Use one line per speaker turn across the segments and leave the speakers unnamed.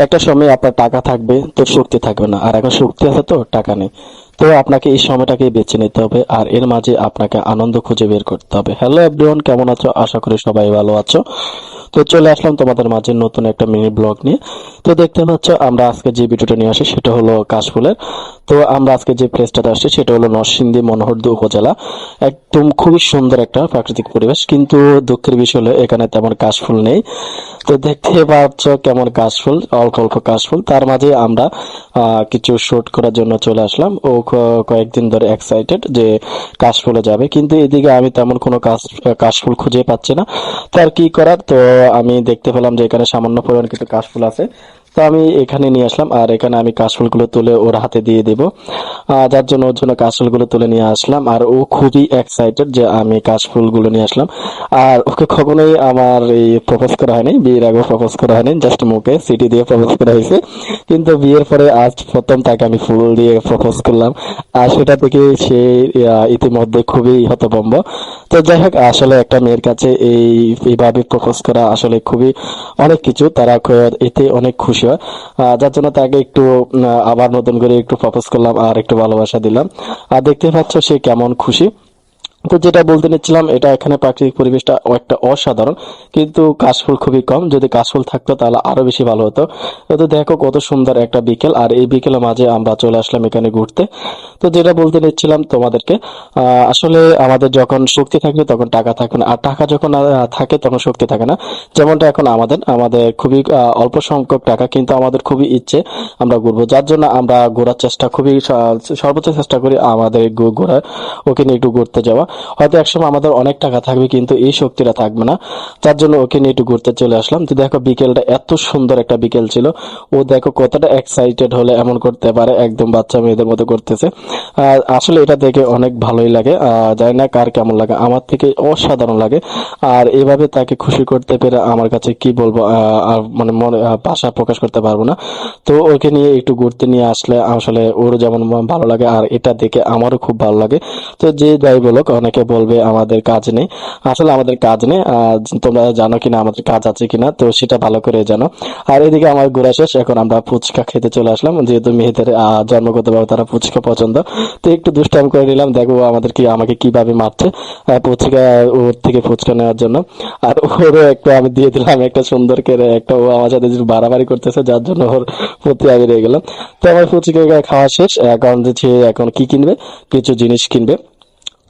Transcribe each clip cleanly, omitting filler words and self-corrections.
একটা সময় আপনার টাকা থাকবে তো শক্তি থাকবে না, আর এখন শক্তি আছে তো টাকা নেই। তো আপনাকে এই সময়টাকে বেছে নিতে হবে, আর এর মাঝে আপনাকে আনন্দ খুঁজে বের করতে হবে। হ্যালো এভরিওয়ান, কেমন আছো? আশা করি সবাই ভালো আছো। তো চলে আসলাম তোমাদের মাঝে নতুন একটা মিনি ব্লগ নিয়ে। তো দেখতে পাচ্ছ আমরা আজকে যে ভিডিওটা নিয়ে আসি সেটা হলো কাশফুলের। তো আমরা আজকে যে প্লেসটাতে আসছি সেটা হলো নরসিংদী মনোহরদী উপজেলা। একদম খুবই সুন্দর একটা প্রাকৃতিক পরিবেশ, কিন্তু দুঃখের বিষয় হলো এখানে তেমন কাশফুল নেই। তো দেখতে পাচ্ছ কেমন কাশফুল, অল্প অল্প কাশফুল, তার মাঝে আমরা কিছু শুট করার জন্য চলে আসলাম। ও কয়েকদিন ধরে এক্সাইটেড যে কাশফুলে যাবে, কিন্তু এদিকে আমি তেমন কোনো কাশফুল খুঁজে পাচ্ছি না। তার কি করার, তো আমি দেখতে পেলাম যে এখানে সামান্য পরিমাণ কিছু কাশফুল আছে। তো আমি এখানে নিয়ে আসলাম, আর এখানে আমি কাশফুলগুলো তুলে ওর হাতে দিয়ে দেব। যার জন্য ওর জন্য কাশফুলগুলো তুলে নিয়ে আসলাম, আর ও খুবই এক্সাইটেড যে আমি কাশফুলগুলো নিয়ে আসলাম। আর ওকে কখনোই আমার এই প্রপোজ করা হয়নি, বিয়ের আগে প্রপোজ করা হয়নি, জাস্ট মুখে সিটি দিয়ে প্রপোজ করা হয়েছে। কিন্তু বিয়ের পরে আজ প্রথম তাকে আমি ফুল দিয়ে প্রপোজ করলাম, আর সেটা থেকে সে ইতিমধ্যে খুবই হতভম্ব। তো যাই হোক, আসলে একটা মেয়ের কাছে এইভাবে প্রপোজ করা আসলে খুবই অনেক কিছু, তারা এতে অনেক খুশি হয়। যার জন্য তাকে একটু আবার নতুন করে একটু প্রপোজ করলাম আর একটু ভালোবাসা দিলাম। আর দেখতে পাচ্ছ সে কেমন খুশি। তো যেটা বলতে নিচ্ছিলাম, এটা এখানে প্রাকৃতিক পরিবেশটা একটা অসাধারণ, কিন্তু কাশফুল খুবই কম। যদি কাশফুল থাকতো তাহলে আরো বেশি ভালো হতো। তো দেখো কত সুন্দর একটা বিকেল, আর এই বিকেলের মাঝে আমরা চলে আসলাম এখানে ঘুরতে। তো যেটা বলতে নিচ্ছিলাম তোমাদেরকে, আসলে আমাদের যখন শক্তি থাকবে তখন টাকা থাকে না, আর টাকা যখন থাকে তখন শক্তি থাকে না। যেমনটা এখন আমাদের আমাদের খুবই অল্প সংখ্যক টাকা, কিন্তু আমাদের খুবই ইচ্ছে আমরা ঘুরবো, যার জন্য আমরা ঘোরার চেষ্টা খুবই সর্বোচ্চ চেষ্টা করি আমাদের ঘোরার, ওকে নিয়ে একটু ঘুরতে যাওয়া। হয়তো একসময় আমাদের অনেক টাকা থাকবে কিন্তু এই শক্তিটা থাকবে না, যার জন্য ওকে নিয়ে একটু ঘুরতে চলে আসলাম। তো দেখো বিকেলটা এত সুন্দর একটা বিকেল ছিল। ও দেখো কতটা এক্সাইটেড হলে এমন করতে পারে, একদম বাচ্চা মেয়েদের মতো করতেছে। আসলে এটা দেখে অনেক ভালোই লাগে। জানি না কার কেমন লাগে, আমার থেকে অসাধারণ লাগে। আর এভাবে তাকে খুশি করতে পেরে আমার কাছে কি বলবো, আর মানে মনে ভাষা প্রকাশ করতে পারবো না। তো ওকে নিয়ে একটু ঘুরতে নিয়ে আসলে আসলে ওর যেমন ভালো লাগে, আর এটা দেখে আমারও খুব ভালো লাগে। তো যে যাই বলুক, অনেকে বলবে আমাদের কাজ নেই, আসলে আমাদের কাজ নেই। তোমরা জানো কিনা আমাদের কাজ আছে কিনা, তো সেটা ভালো করে জানো। আর এদিকে আমার ঘোরা শেষ, এখন আমরা ফুচকা খেতে চলে আসলাম, যেহেতু মেয়েদের জন্মগতভাবে তারা ফুচকা পছন্দ। তো একটু দুষ্টাইম করে নিলাম, দেখো আমাকে কিভাবে মারছে ফুচকা, ওর থেকে ফুচকা নেওয়ার জন্য। আর ওরও একটু আমি দিয়ে দিলাম একটা সুন্দর করে একটা, ও আমার সাথে একটু বাড়াবাড়ি করতেছে, যার জন্য ওর প্রতি আমি রয়ে গেলাম। তো আমার ফুচকা খাওয়া শেষ, এখন যে এখন কি কিনবে, কিছু জিনিস কিনবে,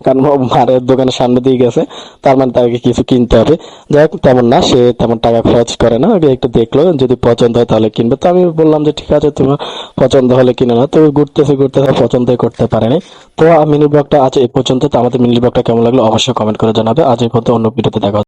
কারণ ও মারের দোকানের সামনে দিয়ে গেছে, তার মানে তাকে কিছু কিনতে হবে। যাই হোক, তেমন না, সে তেমন টাকা খরচ করে না, ওকে একটু দেখলো, যদি পছন্দ হয় তাহলে কিনবে। তো আমি বললাম যে ঠিক আছে, তোমার পছন্দ হলে কিনে না। তো ঘুরতেছে ঘুরতেছে পছন্দই করতে পারেনি। তো মিনি ব্লগটা আজ এই পর্যন্ত। তো আমাদের মিনি ব্লগটা কেমন লাগলো অবশ্যই কমেন্ট করে জানাবে। আজ এই পর্যন্ত, অন্য ভিডিওতে দেখা হচ্ছে।